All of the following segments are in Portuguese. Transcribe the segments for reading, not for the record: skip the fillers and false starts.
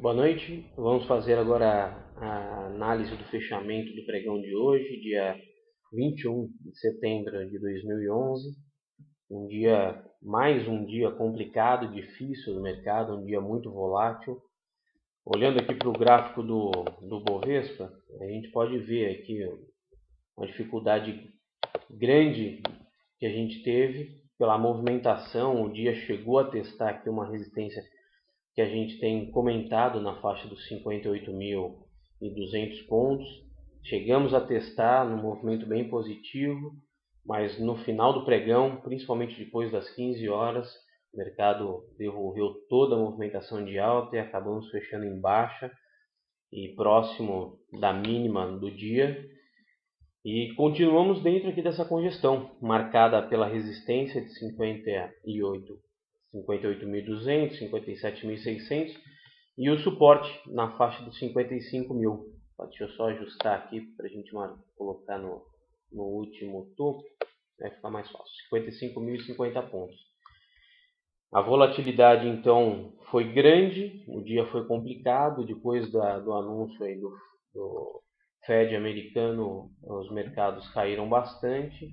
Boa noite, vamos fazer agora a análise do fechamento do pregão de hoje, dia 21 de setembro de 2011. Mais um dia complicado, difícil do mercado, um dia muito volátil. Olhando aqui para o gráfico do Bovespa, a gente pode ver aqui uma dificuldade grande que a gente teve pela movimentação. O dia chegou a testar aqui uma resistência que a gente tem comentado na faixa dos 58.200 pontos. Chegamos a testar num movimento bem positivo, mas no final do pregão, principalmente depois das 15 horas, o mercado devolveu toda a movimentação de alta e acabamos fechando em baixa e próximo da mínima do dia. E continuamos dentro aqui dessa congestão, marcada pela resistência de 58.200, 57.600 e o suporte na faixa dos 55.000. Deixa eu só ajustar aqui para a gente colocar no último topo, vai ficar mais fácil. 55.050 pontos. A volatilidade então foi grande, o dia foi complicado, depois do anúncio aí do Fed americano, os mercados caíram bastante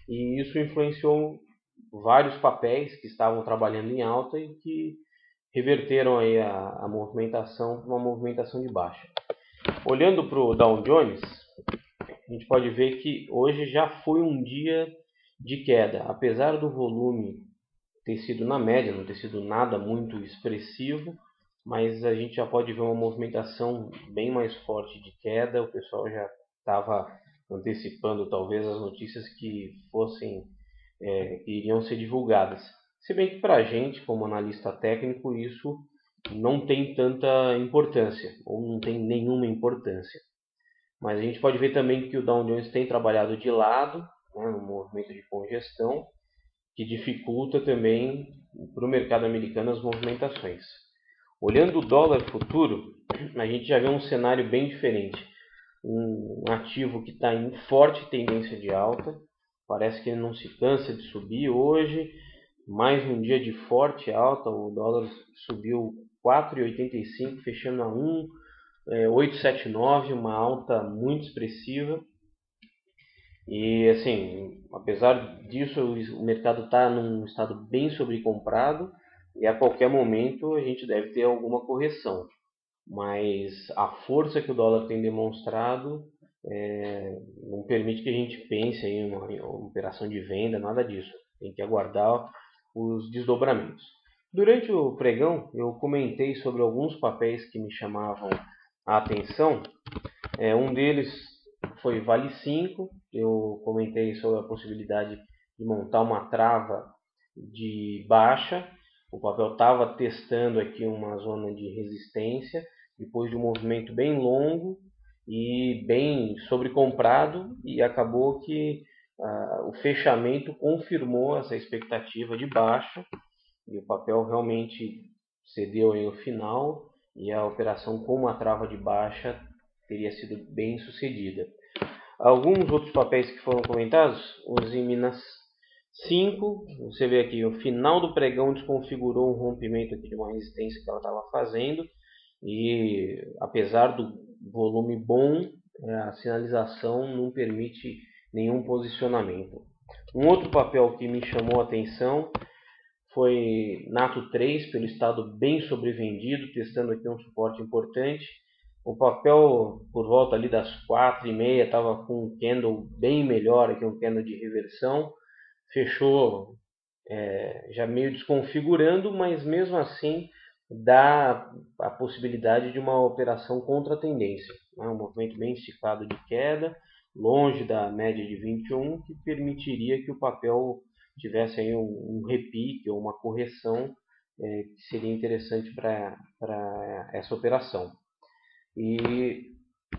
e isso influenciou vários papéis que estavam trabalhando em alta e que reverteram aí a movimentação para uma movimentação de baixa. Olhando para o Dow Jones, a gente pode ver que hoje já foi um dia de queda, apesar do volume ter sido na média, não ter sido nada muito expressivo, mas a gente já pode ver uma movimentação bem mais forte de queda. O pessoal já estava antecipando talvez as notícias que iriam ser divulgadas. Se bem que para a gente, como analista técnico, isso não tem tanta importância, ou não tem nenhuma importância. Mas a gente pode ver também que o Dow Jones tem trabalhado de lado, né, no movimento de congestão, que dificulta também para o mercado americano as movimentações. Olhando o dólar futuro, a gente já vê um cenário bem diferente. Um ativo que está em forte tendência de alta, parece que ele não se cansa de subir. Hoje, mais um dia de forte alta, o dólar subiu 4,85, fechando a 1,879, uma alta muito expressiva. E assim, apesar disso, o mercado está num estado bem sobrecomprado e a qualquer momento a gente deve ter alguma correção. Mas a força que o dólar tem demonstrado não permite que a gente pense em uma operação de venda, nada disso. Tem que aguardar os desdobramentos. Durante o pregão, eu comentei sobre alguns papéis que me chamavam a atenção. Um deles foi Vale 5. Eu comentei sobre a possibilidade de montar uma trava de baixa. O papel estava testando aqui uma zona de resistência, depois de um movimento bem longo e bem sobrecomprado, e acabou que o fechamento confirmou essa expectativa de baixa, e o papel realmente cedeu aí no final, e a operação com uma trava de baixa teria sido bem sucedida. Alguns outros papéis que foram comentados, os em Minas 5, você vê aqui, o final do pregão desconfigurou um rompimento aqui de uma resistência que ela estava fazendo, e apesar do volume bom, a sinalização não permite nenhum posicionamento. Um outro papel que me chamou a atenção foi Nato 3, pelo estado bem sobrevendido, testando aqui um suporte importante. O papel, por volta ali das 4h30, estava com um candle bem melhor, aqui um candle de reversão. Fechou já meio desconfigurando, mas mesmo assim dá a possibilidade de uma operação contra a tendência. Um movimento bem esticado de queda, longe da média de 21, que permitiria que o papel tivesse aí um repique ou uma correção que seria interessante para essa operação. E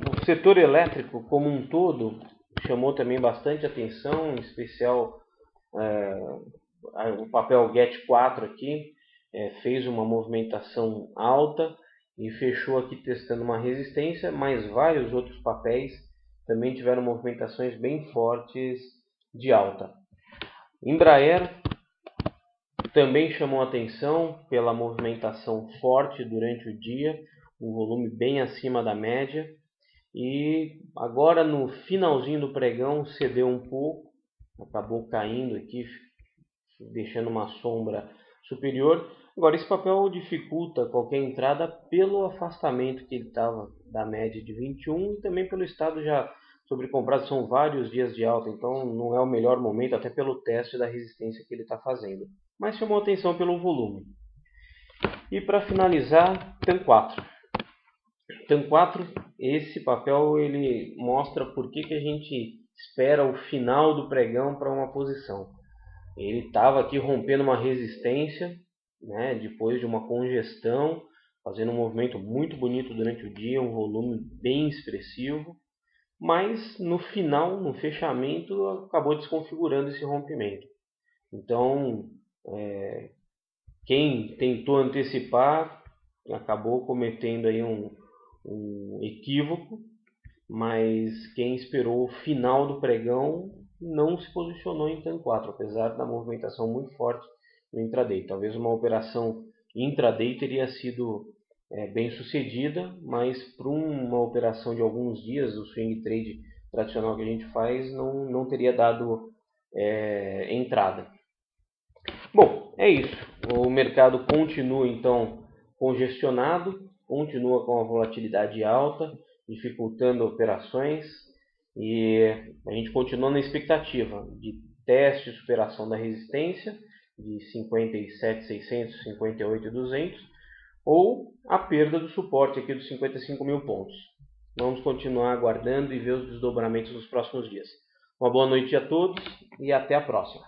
o setor elétrico como um todo chamou também bastante atenção, em especial o papel GET4 aqui fez uma movimentação alta e fechou aqui testando uma resistência, mas vários outros papéis também tiveram movimentações bem fortes de alta. Embraer também chamou atenção pela movimentação forte durante o dia. um volume bem acima da média. E agora no finalzinho do pregão cedeu um pouco, acabou caindo aqui, deixando uma sombra superior. Agora esse papel dificulta qualquer entrada pelo afastamento que ele estava da média de 21 e também pelo estado já sobrecomprado, são vários dias de alta, então não é o melhor momento, até pelo teste da resistência que ele está fazendo. Mas chamou atenção pelo volume. E para finalizar, TAM 4. TAM 4, esse papel ele mostra por que a gente espera o final do pregão para uma posição. Ele estava aqui rompendo uma resistência, né, depois de uma congestão, fazendo um movimento muito bonito durante o dia, um volume bem expressivo, mas no final, no fechamento, acabou desconfigurando esse rompimento. Então, quem tentou antecipar acabou cometendo aí um equívoco, mas quem esperou o final do pregão não se posicionou em TAM 4, apesar da movimentação muito forte no intraday. Talvez uma operação intraday teria sido bem sucedida, mas para uma operação de alguns dias, o swing trade tradicional que a gente faz, não teria dado entrada. Bom, é isso. O mercado continua então congestionado, continua com a volatilidade alta, dificultando operações, e a gente continua na expectativa de teste e superação da resistência de 57.600, 58.200 ou a perda do suporte aqui dos 55.000 pontos. Vamos continuar aguardando e ver os desdobramentos nos próximos dias. Uma boa noite a todos e até a próxima.